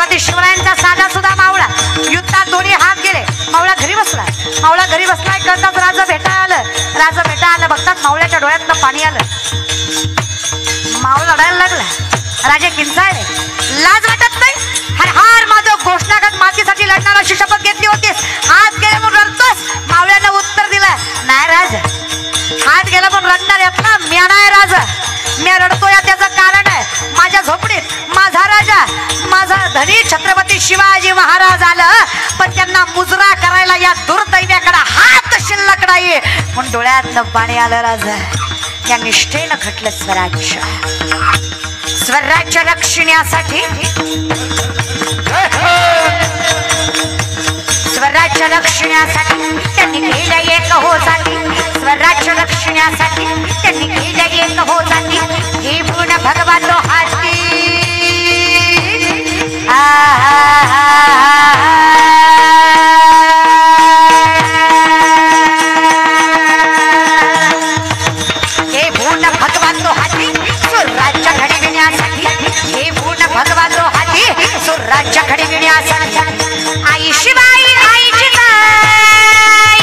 छत्रपती शिवरायांचा साधा सुद्धा मावळा युद्धात दोन्ही हात गेले. मावळा घरी बसला. मावळा घरी बसलाय कळताच राजा भेटा आलं. राजा भेटा आलं बघतात मावळ्याच्या डोळ्यातनं पाणी आलं. मावळा रडायला लागला. राजे किंचाळले. लाज वाटत नाही? हर हर माधव घोषणागत मातीसाठी लढणार अशी शपथ घेतली होतीस. हात गेले म्हणून रडतोस? मावळ्यानं उत्तर दिलं, नाही राज, हात गेला पण रडणार येत ना. मी नाही राजा, मी रडतोय त्याचं कारण आहे माझ्या झोपडीत माझा राजा माझा धनी छत्रपती शिवाजी महाराज आलं, पण त्यांना मुजरा करायला या दुर्दैव्याकडे हात शिल्लक नाही म्हणून डोळ्यातनं पाणी आलं. राजा या निष्ठेनं घटलं स्वराज्य. स्वराज्य रक्षण्यासाठी स्वराज्य रक्षण्यासाठी त्यांनी केलं एक हो जाती. स्वराज्य रक्षण्यासाठी त्यांनी केलं एक हो जाती. हे पूर्ण भगवान लो हाती हे पूर्ण भगवान लो हाती स्वराज्य घडविण्यासाठी. हे पूर्ण भगवान लो हाती स्वराज्य घडविण्यासाठी. आई शिवाई आईची गाय,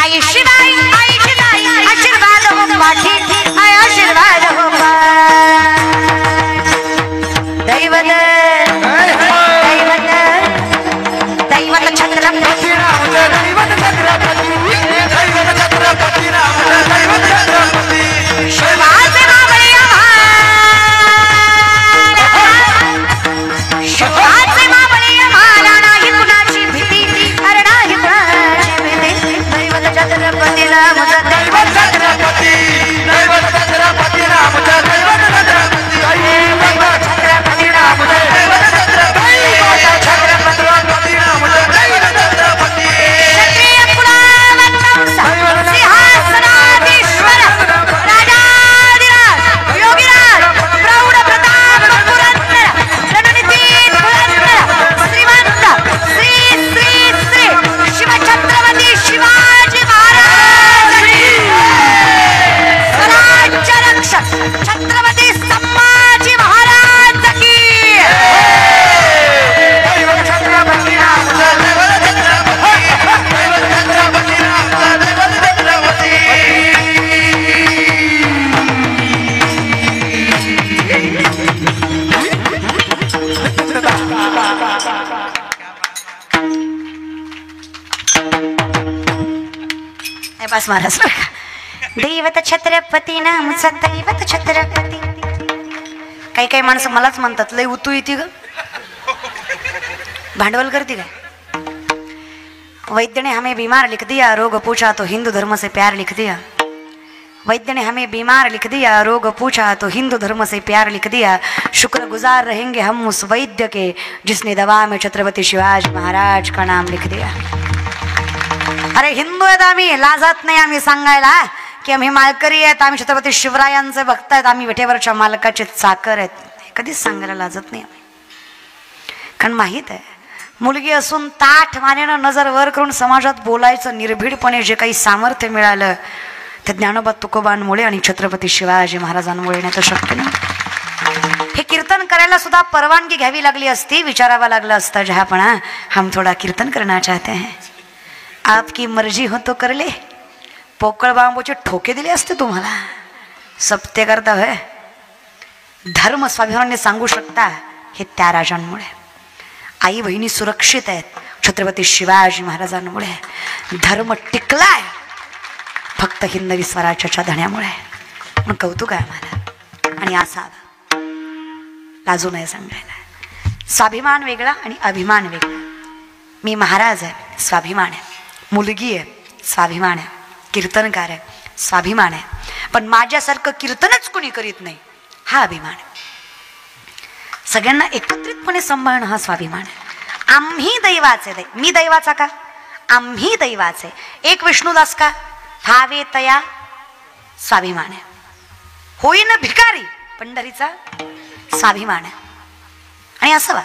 आई शिवाई आईची गाय, आशीर्वाद हो पाठी, आशीर्वाद हो दैवत दैवत दैवत छत्रपती दैवत छत्रपती शिवाजी मावळे शिवाजी मावळे मला नाही कुणाची भीती, अरे नाही कुणाची भीती. दैवत छत्रपती रामचा दैवत छत्रपती दैवत छत्रपती रामचा दैवत छत्रपती दैवत छत्रपती रामचा दैवत छत्रपती दैवत छत्रपती रामचा दैवत छत्रपती. क्षत्रिय कुलावंश सिंहासनाधीश्वर राजाधिराज योगीराज प्रौढ प्रताप पुरंदर रणनीती पुरंदर श्रीमंत श्री श्री श्री शिवछत्रपती शिवाजी महाराज स्वराज्य रक्षक छत्रपती संभाजी महाराज की. दैवत छत्रपती रामचा दैवत छत्रपती दैवत छत्रपती रामचा दैवत छत्रपती. बस महाराज दैवत छत्रपती नामचा दैवत छत्रपती. काही काही माणसं मलाच म्हणतात लय उतू येते ग, भांडवल करते काय. वैद्य ने हमें बीमार लिख दिया, रोग पूछा तो हिंदू धर्म से प्यार लिख दिया. वैद्य ने हमें बीमार लिख दिया, रोग पूछा तो हिंदू धर्म से प्यार लिख दिया. शुक्रगुजार रहेंगे हम उस वैद्य के जिसने दवा में छत्रपती शिवाजी महाराज का नाम लिख दिया. अरे हिंदू आहेत आम्ही, लाजत नाही आम्ही सांगायला की आम्ही मालकरी आहेत, आम्ही छत्रपती शिवरायांचे भक्त आहेत, आम्ही विठेवरच्या मालकाचे चाकर आहेत. कधीच सांगायला लाजत नाही आम्ही. कारण माहीत आहे मुलगी असून ताठ मानेनं नजर वर करून समाजात बोलायचं निर्भीडपणे जे काही सामर्थ्य मिळालं ते ज्ञानोबा तुकोबांमुळे आणि छत्रपती शिवाजी महाराजांमुळे नाही तर शक्य नाही. हे कीर्तन करायला सुद्धा परवानगी घ्यावी लागली असती, विचारावा लागलं असतं जहापणा हम थोडा कीर्तन करना चाहते हैं, आपकी मर्जी हो तो कर ले. पोकळ बांबूचे ठोके दिले असते तुम्हाला. सत्य करता होय. धर्म स्वाभिमानाने सांगू शकता हे त्या राजांमुळे. आई बहिणी सुरक्षित आहेत छत्रपती शिवाजी महाराजांमुळे. धर्म टिकलाय फक्त हिंदवी स्वराज्याच्या धण्यामुळे. मग कौतुक आहे आम्हाला आणि असा लाजू नये सांगायला. स्वाभिमान वेगळा आणि अभिमान वेगळा. मी महाराज आहे स्वाभिमान आहे, मुलगी आहे स्वाभिमान आहे, कीर्तनकार आहे स्वाभिमान आहे, पण माझ्यासारखं कीर्तनच कोणी करीत नाही हा अभिमान आहे. सगळ्यांना एकत्रितपणे सांभाळणं हा स्वाभिमान आहे. आम्ही दैवाचे मी दैवाचा का, आम्ही दैवाचे एक विष्णुदास का, भावे तया स्वाभिमान आहे. होईन भिकारी पंढरीचा स्वाभिमान आहे. आणि असं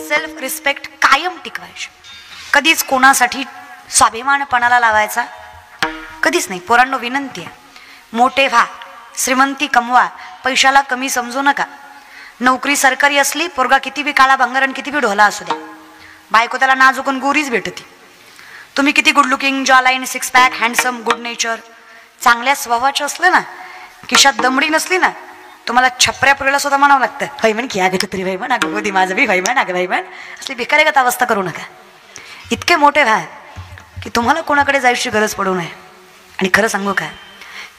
सेल्फ रिस्पेक्ट कायम टिकवायची. कधीच कोणासाठी स्वाभिमानपणाला लावायचा कधीच नाही. पोरांनो विनंती आहे, मोठे व्हा, श्रीमंती कमवा, पैशाला कमी समजू नका. नोकरी सरकारी असली, पोरगा किती बी काळा भंगार किती बी ढोला असू द्या, बायको त्याला नाजुकून गोरीच भेटती. तुम्ही किती गुड लुकिंग, जॉ line, six pack, handsome, good nature, चांगल्या स्वभावाचं असलं ना, खिशात दमडी नसली ना, तुम्हाला छपऱ्या पुरीला सुद्धा म्हणावं लागतं, भाईमन की अगं तरी भाईमन, अगं गोदी माझं बी भाईमन, अगं भाईमन. असली भिकारीगत अवस्था करू नका. इतके मोठे व्हा की तुम्हाला कोणाकडे जायची गरज पडू नये. आणि खरं सांगू का,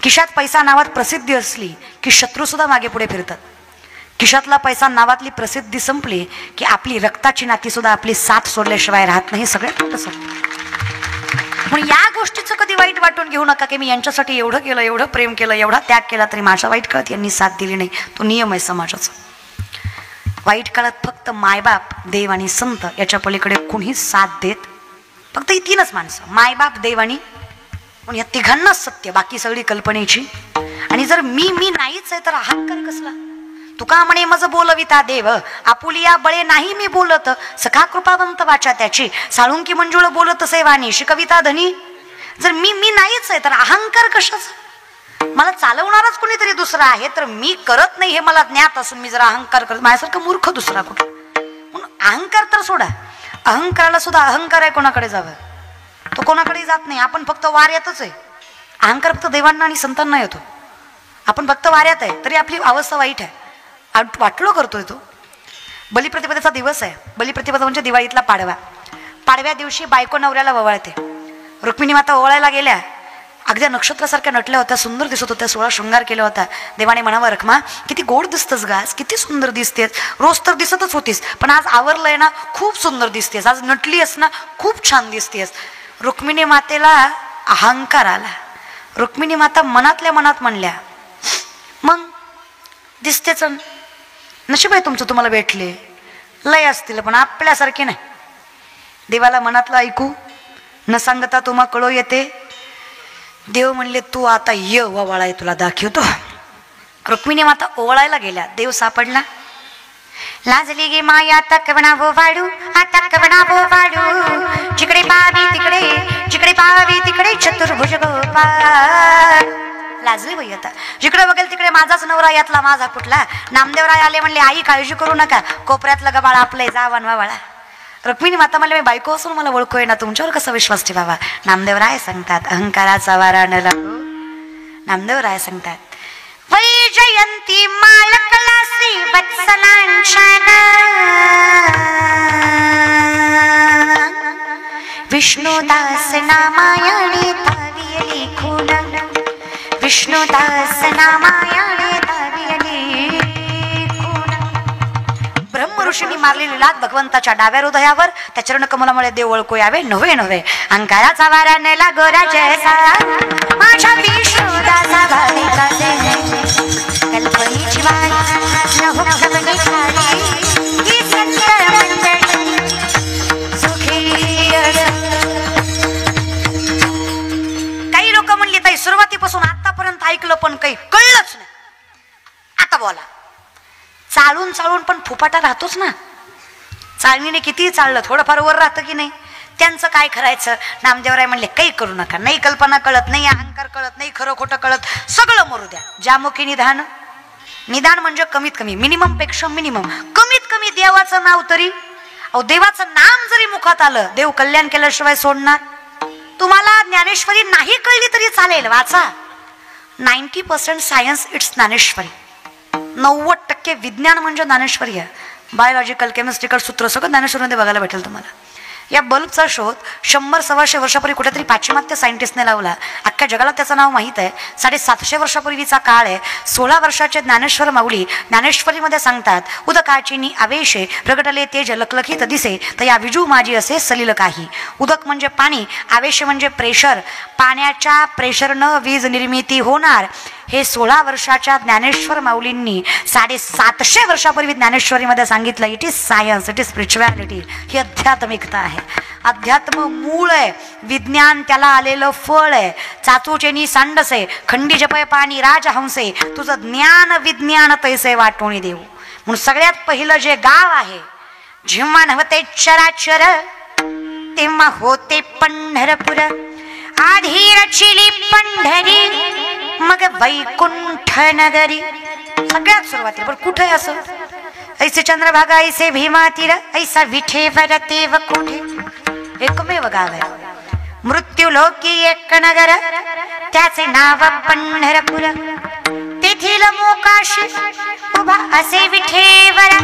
खिशात पैसा नावात प्रसिद्धी असली की शत्रू सुद्धा मागे पुढे फिरतात. खिशातला पैसा नावातली प्रसिद्धी संपली की आपली रक्ताची नाती सुद्धा आपली साथ सोडल्याशिवाय राहत नाही. सगळ्यात मोठं सत्य. म्हणून या गोष्टीचं कधी वाईट वाटून घेऊ नका की मी यांच्यासाठी एवढं केलं, एवढं प्रेम केलं, एवढा त्याग केला, तरी माझ्या वाईट काळात यांनी साथ दिली नाही. तो नियम आहे समाजाचा. वाईट काळात फक्त मायबाप, देव आणि संत याच्या पलीकडे कुणीच साथ देत. फक्त ही तीनच माणसं, मायबाप, देव आणि पण या तिघांनाच सत्य, बाकी सगळी कल्पनेची. आणि जर मी नाहीच आहे तर अहंकार कसला. तुका म्हणे मज बोलविता देव, आपुलिया बळे नाही मी बोलत, सखा कृपावंत वाचा त्याची, साळुंकी मंजुळ बोलत सेवानी, शिकविता धनी. जर मी नाहीच आहे तर अहंकार कशाचा. मला चालवणारच कोणीतरी दुसरा आहे, तर मी करत नाही हे मला ज्ञात असून मी जर अहंकार करत, माझ्यासारखं मूर्ख दुसरा कुठे. म्हणून अहंकार तर सोडा, अहंकाराला सुद्धा अहंकार आहे कोणाकडे जावं, तो कोणाकडे जात नाही. आपण फक्त वाऱ्यातच आहे. अहंकार फक्त देवांना आणि संतांना येतो. आपण फक्त वाऱ्यात आहे तरी आपली अवस्था वाईट आहे. वाटलो करतोय तो. बलिप्रतिपदेचा दिवस आहे. बलिप्रतिपदा म्हणजे दिवाळीतला पाडवा. पाडव्या दिवशी बायको नवऱ्याला ववाळते. रुक्मिणी माता ओवाळायला गेल्या, अगदी नक्षत्रासारख्या नटल्या होत्या, सुंदर दिसत होत्या, 16 शृंगार केला होता. देवाने म्हणावं, रखमा किती गोड दिसतस गास, किती सुंदर दिसतेस, रोज तर दिसतच होतीस पण आज आवरलंय ना, खूप सुंदर दिसतेस, आज नटली आहेस ना, खूप छान दिसतेस. रुक्मिणी मातेला अहंकार आला. रुक्मिणी माता मनातल्या मनात म्हणल्या, मग दिसतेच, नशीब आहे तुमचं, तुम्हाला भेटले, लय असतील पण आपल्यासारखे नाही. देवाला मनातलं ऐकू न सांगता तुम्हा कळो येते. देव म्हणले, तू आता ये ववाळाय, तुला दाखवतो. रुक्मिणी माता ओवाळायला गेल्या, देव सापडला. लाजली गे माया तकवणा वाडू, आता कवणा वाडू, जिकडे पावी तिकडे, जिकडे पावी तिकडे चतुर्भुज गोपाळ. लाजली बाई आता, जिकडे बघेल तिकडे माझाच नवरा, यातला माझा कुठला. नामदेवराय आले म्हणले, आई काळजी करू नका, कोपऱ्यातलं गबाळ आपलंय, जा वनवा वाळा. रुक्मिणी माता म्हणले, मी बायको असून मला ओळखोय ना, तुमच्यावर कसा विश्वास ठेवावा. नामदेवराय सांगतात, अहंकाराचा वारा न लागो. नामदेवराय सांगतात, वैजयंती मालकला श्री वत्सलांशना, विष्णुदास नामायणे तावियली खून, विष्णुदास नामायणे तावियली खून. ब्रह्म ऋषींनी मारलेली लात भगवंताच्या डाव्या हृदयावर, त्या चरण कमलामुळे देव ओळखू यावे. नव्हे नव्हे अंकाराचा वारा नेला गोरा जैसा, माझ्या विष्णुदासा भाविका कल्पनेची वाट न हो कवनी खाली, ही संत मंडळी सुखी. काही लोक म्हणली, ताई सुरुवातीपासून आतापर्यंत ऐकलं पण काही कळलंच नाही, आता बोला. चालून चालून पण फुफाटा राहतोच ना. चालणीने कितीही चाललं थोडंफार वर राहतं की नाही. त्यांचं काय करायचं. नामदेवराय म्हणले, काही करू नका, नाही कल्पना कळत, नाही अहंकार कळत, नाही खरं खोटं कळत, सगळं मरू द्या. ज्यामुखी निधान. निदान म्हणजे कमीत कमी, मिनिमम पेक्षा मिनिमम, कमीत कमी देवाचं नाव तरी. अहो देवाचं नाम जरी मुखात आलं, देव कल्याण केल्याशिवाय सोडणार. तुम्हाला ज्ञानेश्वरी नाही कळली तरी चालेल, वाचा. 90% सायन्स इट्स ज्ञानेश्वरी. 90% विज्ञान म्हणजे ज्ञानेश्वरी आहे. बायोलॉजिकल, केमिस्ट्रिकल सूत्र सगळं ज्ञानेश्वरीमध्ये बघायला भेटेल तुम्हाला. या बल्बचा शोध 100-125 वर्षापूर्वी कुठेतरी पाश्चिमात्य सायंटिस्टने लावला. अख्ख्या जगाला त्याचं नाव माहीत आहे. 750 वर्षापूर्वीचा काळ आहे. 16 वर्षाचे ज्ञानेश्वर माऊली ज्ञानेश्वरीमध्ये सांगतात, उदकाचिनी आवेशे प्रगटले तेज लखलखित दिसे, तर या विजू माझी असे सलील काही. उदक म्हणजे पाणी, आवेश म्हणजे प्रेशर. पाण्याच्या प्रेशरनं वीज निर्मिती होणार. हे 16 वर्षाच्या ज्ञानेश्वर माऊलींनी 750 वर्षापूर्वी ज्ञानेश्वरीमध्ये सांगितलं. It is science, it is spirituality. ही आध्यात्मिकता आहे. अध्यात्म मूळ आहे, विज्ञान त्याला आलेलं फळ आहे. चाचूचेनी सांडसे खंडी जपय पाणी राजहंसे, तुझं ज्ञान विज्ञान तैसे वाटोणी देऊ. म्हणून सगळ्यात पहिलं जे गाव आहे, जेव्हा नव्हते चराचर तेव्हा होते पंढरपूर. आधी रचिली पंढरी मग वैकुंठ नगरी. सगळ्यात सुरुवातीला पण कुठे असं ऐसे चंद्रभागा ऐसे भीमा तीर ऐसा विठेवर तेव कोठे. एकमेव गाव आहे. मृत्यू लोकी एक नगर त्याचे नाव पंढरपूर. तेथील मोकाशी उभा असे विठेवर.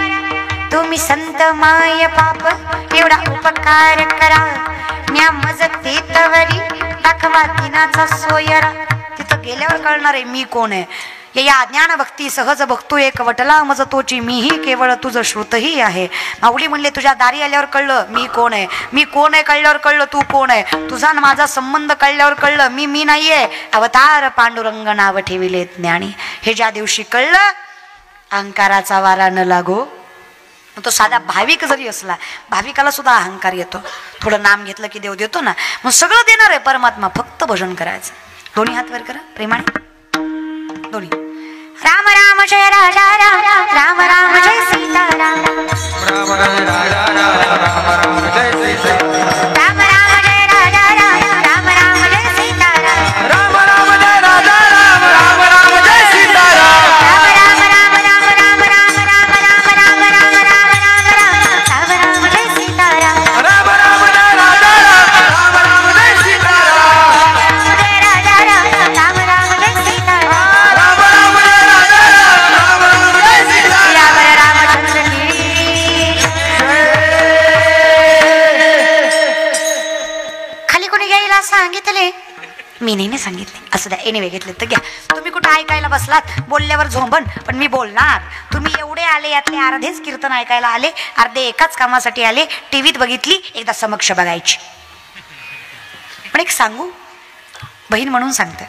तुम्ही संत माय पाप एवढा उपकार करा. न्या मज तेतवरी दाखवा दिनाचा सोयरा. तिथं गेल्यावर कळणार आहे मी कोण आहे. या ज्ञान भक्ती सहज बघतो एक वटला मज तोची मीही केवळ तुझं श्रुतही आहे. माऊली म्हणले तुझ्या दारी आल्यावर कळलं मी कोण आहे. मी कोण आहे कळल्यावर कळलं तू कोण आहे. तुझा माझा संबंध कळल्यावर कळलं मी नाहीये. अवतार पांडुरंग नाव ठेविले ज्ञानी. हे ज्या दिवशी कळलं अहंकाराचा वारा न लागो. तो साधा भाविक जरी असला भाविकाला सुद्धा अहंकार येतो. थोडं नाम घेतलं की देव देतो ना. मग सगळं देणार आहे परमात्मा. फक्त भजन करायचं. दोन्ही हात वर करा प्रेमाने दोन्ही. राम राम जय राजा राम. राम राम जय सीताराम. राम राम राजा राम. राम राम जय सीताराम. राम राम जय राजा राम. राम राम जय सीताराम. राम राम जय राजा राम. राम राम जय सीताराम. राम राम राम राम राम राम राम राम राम राम राम राम राम राम जय सीताराम. राम राम जय राजा राम. राम राम जय सीताराम. जय राजा राम. राम राम जय सीताराम. राम राम जय राजा राम. राम राम जय सीताराम. रामचंद्र की खाली कोणी घ्यायला सांगितले. मी नाही सांगितले. असं द्या एनिवे घेतले तर घ्या. तुम्ही कुठं ऐकायला बसलात बोलल्यावर झोंबन पण मी बोलणार. तुम्ही एवढे आले यातले अर्धेच कीर्तन ऐकायला आले. अर्धे एकाच कामासाठी आले. टीव्हीत बघितली एकदा समक्ष बघायची. पण एक सांगू बहीण म्हणून सांगते.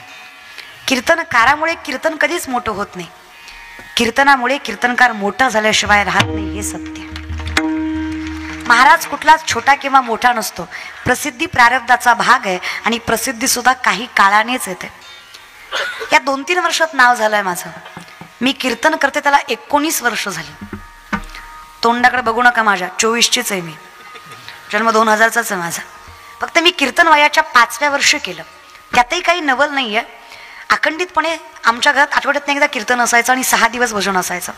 कीर्तनकारामुळे कीर्तन कधीच मोठं होत नाही. कीर्तनामुळे कीर्तनकार मोठा झाल्याशिवाय राहत नाही हे सत्य. महाराज कुठलाच छोटा किंवा मोठा नसतो. प्रसिद्धी प्रारब्धाचा भाग आहे आणि प्रसिद्धी सुद्धा काही काळानेच येते. या 2-3 वर्षात नाव झालंय माझं. मी कीर्तन करते त्याला 19 वर्ष झाली. तोंडाकडे बघू नका माझ्या. 24चीच आहे मी. जन्म 2000चाच आहे माझा. फक्त मी कीर्तन वयाच्या 5व्या वर्षी केलं. त्यातही काही नवल नाहीये. अखंडितपणे आमच्या घरात आठवड्यात एकदा कीर्तन असायचं आणि 6 दिवस भजन असायचं.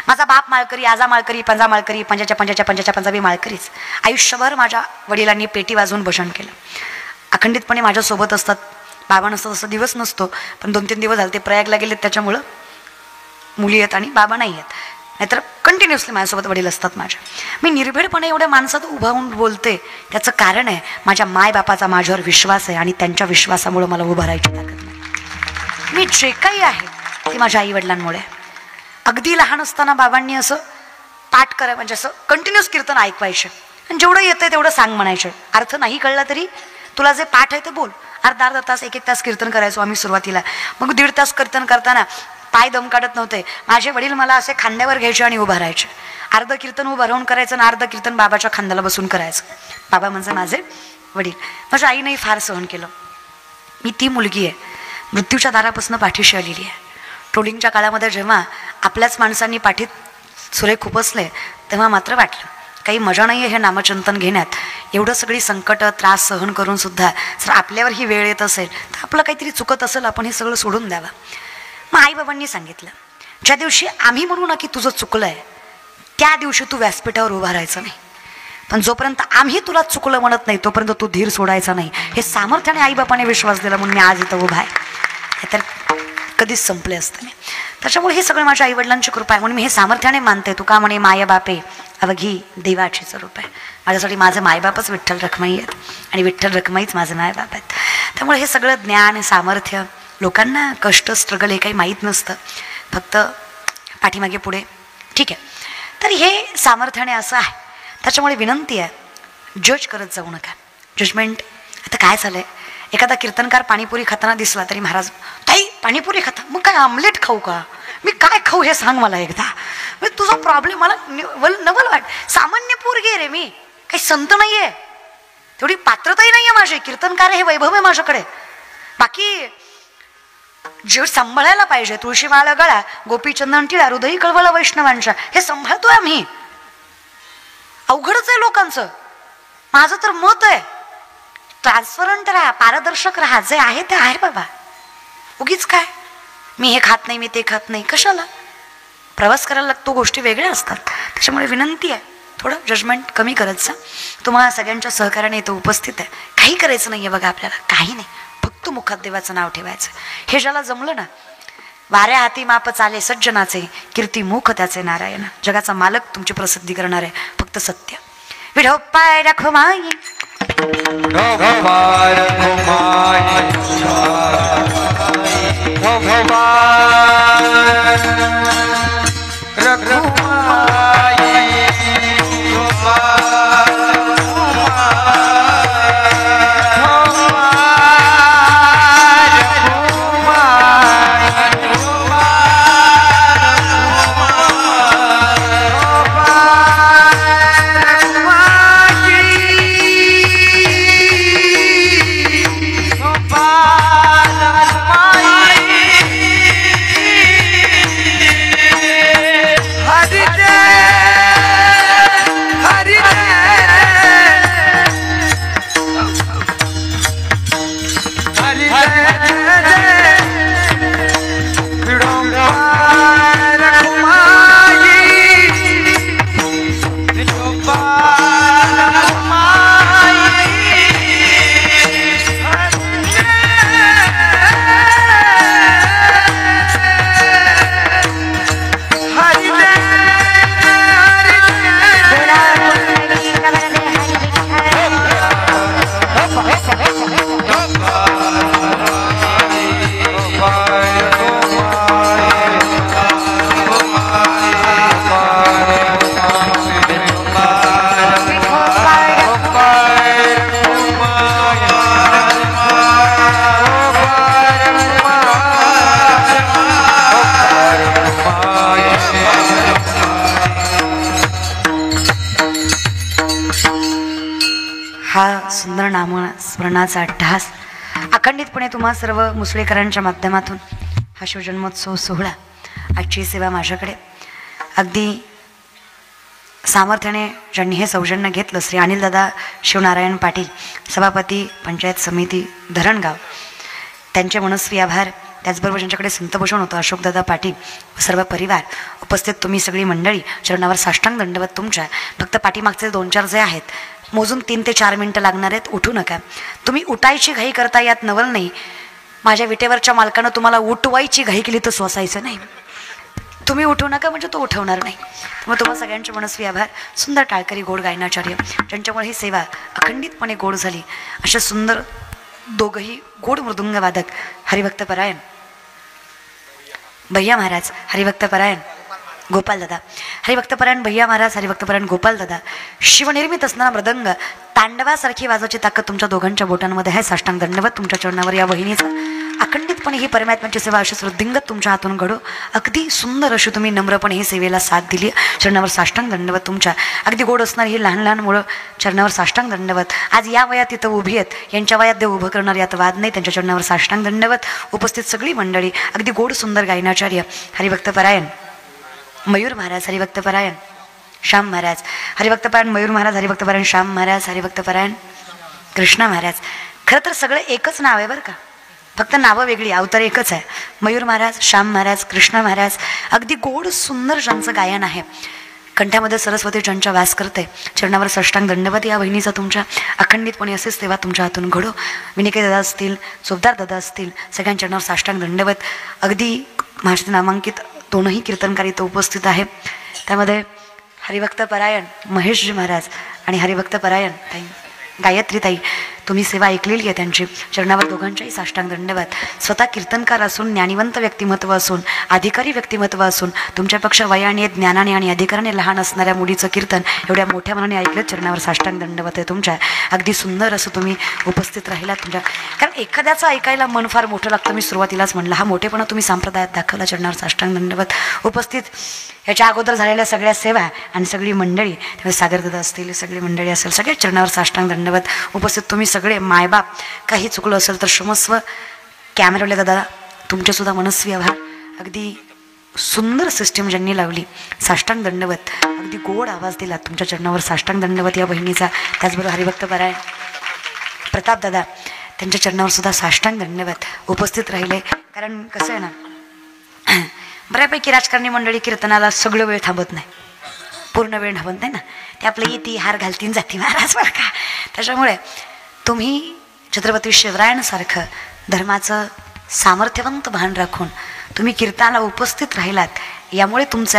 माझा बाप माळकरी, आजा माळकरी, पंजा माळकरी, पंजाच्या पंजाबी माळकरीच. आयुष्यभर माझ्या वडिलांनी पेटी वाजवून भजन केलं. अखंडितपणे माझ्यासोबत असतात. बाबा नसतात असं दिवस नसतो. पण 2-3 दिवस झाले ते प्रयागला गेलेत त्याच्यामुळं मुली आहेत आणि बाबा नाही आहेत. नाहीतर कंटिन्युअसली माझ्यासोबत वडील असतात माझ्या. मी निर्भीडपणे एवढ्या माणसात उभा होऊन बोलते त्याचं कारण आहे माझ्या मायबापाचा माझ्यावर विश्वास आहे आणि त्यांच्या विश्वासामुळे मला उभं राहायची ताकद नाही. मी जे काही आहे ते माझ्या आईवडिलांमुळे. अगदी लहान असताना बाबांनी असं पाठ करा म्हणजे असं कंटिन्युअस कीर्तन ऐकवायचे आणि जेवढं येतंय तेवढं सांग म्हणायचे. अर्थ नाही कळला तरी तुला जे पाठ आहे ते बोल. अर्धा तास 1-1 तास कीर्तन करायचो आम्ही सुरुवातीला. मग 1.5 तास कीर्तन करताना पाय दम काढत नव्हते. माझे वडील मला असे खांद्यावर घ्यायचे आणि उभा राहायचे. अर्ध कीर्तन उभं राहून करायचं आणि अर्ध कीर्तन बाबाच्या खांद्याला बसून करायचं. बाबा म्हणजे माझे वडील. माझ्या आईनेही फार सहन केलं. मी ती मुलगी आहे मृत्यूच्या दारापासून पाठीशी आलेली आहे. ट्रोलिंगच्या काळामध्ये जेव्हा आपल्याच माणसांनी पाठीत सुरे खुपसले तेव्हा मात्र वाटलं काही मजा नाही आहे हे नामचिंतन घेण्यात. एवढं सगळी संकट त्रास सहन करून सुद्धा जर आपल्यावर ही वेळ येत असेल तर आपलं काहीतरी चुकत असेल आपण हे सगळं सोडून द्यावं. मग आईबाबांनी सांगितलं ज्या दिवशी आम्ही म्हणू ना की तुझं चुकलं आहे त्या दिवशी तू व्यासपीठावर उभा राहायचं नाही. पण जोपर्यंत आम्ही तुला चुकलं म्हणत नाही तोपर्यंत तू धीर सोडायचा नाही. हे सामर्थ्याने आईबापाने विश्वास दिला म्हणून मी आज इथं उभा आहे. तर कधीच संपले असते नाही. त्याच्यामुळे हे सगळं माझ्या आईवडिलांची कृपा आहे म्हणून मी हे सामर्थ्याने मानते. तुका म्हणे माय बापे अवघी देवाचीच रूप आहे. माझ्यासाठी माझे मायबापच विठ्ठल रखमाई आहेत आणि विठ्ठल रखमाईच माझे मायबाप आहेत. त्यामुळे हे सगळं ज्ञान सामर्थ्य लोकांना कष्ट स्ट्रगल हे काही माहीत नसतं. फक्त पाठीमागे पुढे ठीक आहे. तर हे सामर्थ्याने असं आहे. त्याच्यामुळे विनंती आहे जज करत जाऊ नका. जजमेंट आता काय झालं आहे एखादा कीर्तनकार पाणीपुरी खाताना दिसला तरी महाराज ताई पाणीपुरी खाता मग काय आमलेट खाऊ का मी काय खाऊ हे सांग मला एकदा. म्हणजे तुझा प्रॉब्लेम मला नवल वाट. सामान्य पोरगी रे मी काही संत नाही आहे तेवढी पात्रताही नाही आहे माझी. कीर्तनकार हे वैभव आहे माझ्याकडे. बाकी जे सांभाळायला पाहिजे तुळशीमाळा गळा गोपीचंदन टिळा हृदयी कळवळा वैष्णवांच्या हे सांभाळतोय आम्ही. अवघडच आहे लोकांचं. माझं तर मत आहे ट्रान्सपरंट राहा पारदर्शक राहा. जे आहे ते आहे बाबा. उगीच काय मी हे खात नाही मी ते खात नाही कशाला. प्रवास करायला तो गोष्टी वेगळ्या असतात. त्याच्यामुळे विनंती आहे थोडं जजमेंट कमी करायचं. तुम्हाला सगळ्यांच्या सहकार्याने इथं उपस्थित आहे. काही करायचं नाही आहे बघा आपल्याला, काही नाही, फक्त मुखात देवाचं नाव ठेवायचं. हे ज्याला जमलं ना, वाऱ्या हाती माप चाले सज्जनाचे, कीर्ती मुख त्याचे नारायण. जगाचा मालक तुमची प्रसिद्धी करणार आहे, फक्त सत्य. विठो पाय राखो माई सुंदर नामस्मरणाचा ढास अखंडितपणे तुम्हा सर्व मुसळेकरांच्या माध्यमातून हा शिवजन्मोत्सव सोहळा, आजची सेवा माझ्याकडे अगदी सामर्थ्याने ज्यांनी हे सौजन्य घेतलं, श्री अनिलदादा शिवनारायण पाटील, सभापती पंचायत समिती धरणगाव, त्यांचे मनस्वी आभार. त्याचबरोबर ज्यांच्याकडे संतभूषण होतं अशोकदादा पाटील व सर्व परिवार, उपस्थित तुम्ही सगळी मंडळी, चरणावर साष्टांग दंडवत तुमच्या. फक्त पाठीमागचे 2-4 जे आहेत, मोजून 3 ते 4 मिनटं लागणार आहेत. उठू नका. तुम्ही उठायची घाई करता यात नवल नाही. माझ्या विटेवरच्या मालकानं तुम्हाला उठवायची घाई केली तर सोसायचं नाही. तुम्ही उठू नका म्हणजे तो उठवणार नाही. मग तुम्हाला सगळ्यांचे मनस्वी आभार. सुंदर टाळकरी गोड गायनाचार्य, ज्यांच्यामुळे ही सेवा अखंडितपणे गोड झाली, अशा सुंदर दोघंही गोड मृदुंगवादक हरिभक्तपरायण भैया महाराज, हरिभक्तपरायण गोपालदादा, हरिभक्तपरायण भैया महाराज, हरिभक्तपरायण गोपालदादा. शिवनिर्मित असणारा मृदंग तांडवासारखी वाजायची ताकद तुमच्या दोघांच्या बोटांमध्ये आहे. साष्टांग दंडवत तुमच्या चरणावर या बहिणीचा. अखंडितपणे ही परमात्म्याची सेवा अशी वृद्धिंगत तुमच्या हातून घडो. अगदी सुंदर अशी तुम्ही नम्रपणे ही सेवेला साथ दिली. चरणावर साष्टांग दंडवत तुमच्या. अगदी गोड असणारी ही लहान लहान मुलं चरणावर साष्टांग दंडवत. आज या वयात इथं उभी आहेत, यांच्या वयात देव उभं करणार यात वाद नाही. त्यांच्या चरणावर साष्टांग दंडवत. उपस्थित सगळी मंडळी, अगदी गोड सुंदर गायनाचार्य हरिभक्तपरायण मयूर महाराज, हरिभक्तपरायण श्याम महाराज, हरिभक्तपरायण मयूर महाराज, हरिभक्तपरायण श्याम महाराज, हरिभक्तपरायण कृष्णा महाराज. खरं तर सगळं एकच नाव आहे बरं का, फक्त नावं वेगळी, अवतार एकच आहे. मयूर महाराज, श्याम महाराज, कृष्णा महाराज. अगदी गोड सुंदर ज्यांचं गायन आहे. कंठामध्ये सरस्वती ज्यांच्या वास करते. चरणावर साष्टांग दंडवत या बहिणीचा तुमच्या. अखंडितपणे असेच सेवा तुमच्या हातून घडो. विनिके दादा असतील, सोबदार दादा असतील, सगळ्यांच्या चरणावर साष्टांग दंडवत. अगदी महाराष्ट्र नामांकित 2ही कीर्तनकार इथं उपस्थित आहे. त्यामध्ये हरिभक्तपरायण महेशजी महाराज आणि हरिभक्तपरायण ताई गायत्री ताई. तुम्ही सेवा ऐकलेली आहे त्यांची. चरणावर दोघांच्याही साष्टांग दंडवत. स्वतः कीर्तनकार असून, ज्ञानिवंत व्यक्तिमत्व असून, अधिकारी व्यक्तिमत्व असून, तुमच्यापेक्षा वयाने, ज्ञानाने आणि अधिकाराने लहान असणाऱ्या मुलीचं कीर्तन एवढ्या मोठ्या मनाने ऐकलं. चरणावर साष्टांग दंडवत आहे तुमच्या. अगदी सुंदर असं तुम्ही उपस्थित राहिला तुमच्या. कारण एखाद्याचं ऐकायला मन फार मोठं लागतं. मी सुरुवातीलाच म्हणलं, हा मोठेपणा तुम्ही संप्रदायात दाखवला. चरणावर साष्टांग दंडवत. उपस्थित याच्या अगोदर झालेल्या सगळ्या सेवा आणि सगळी मंडळी, त्यामुळे सागरदादा असतील, सगळी मंडळी असेल, सगळ्या चरणावर साष्टांग दंडवत. उपस्थित तुम्ही सगळे मायबाप. काही चुकलं असेल तर क्षमस्व. कॅमेरावाले दादा तुमचेसुद्धा मनस्वी आभार. अगदी सुंदर सिस्टीम ज्यांनी लावली. साष्टांग दंडवत. अगदी गोड आवाज दिला. तुमच्या चरणावर साष्टांग दंडवत या बहिणीचा. त्याचबरोबर हरिभक्तपरायण प्रताप दादा, त्यांच्या चरणावर सुद्धा साष्टांग दंडवत उपस्थित राहिले. कारण कसं आहे ना, बऱ्यापैकी राजकारणी मंडळी कीर्तनाला सगळं वेळ थांबत नाही, पूर्ण वेळ थांबत नाही ना, ते आपलं येती हार घालतीन जाती महाराज बरं का. त्याच्यामुळे तुम्ही छत्रपती शिवरायांसारखं धर्माचं सामर्थ्यवंत भान राखून तुम्ही कीर्तनाला उपस्थित राहिलात, यामुळे तुमचे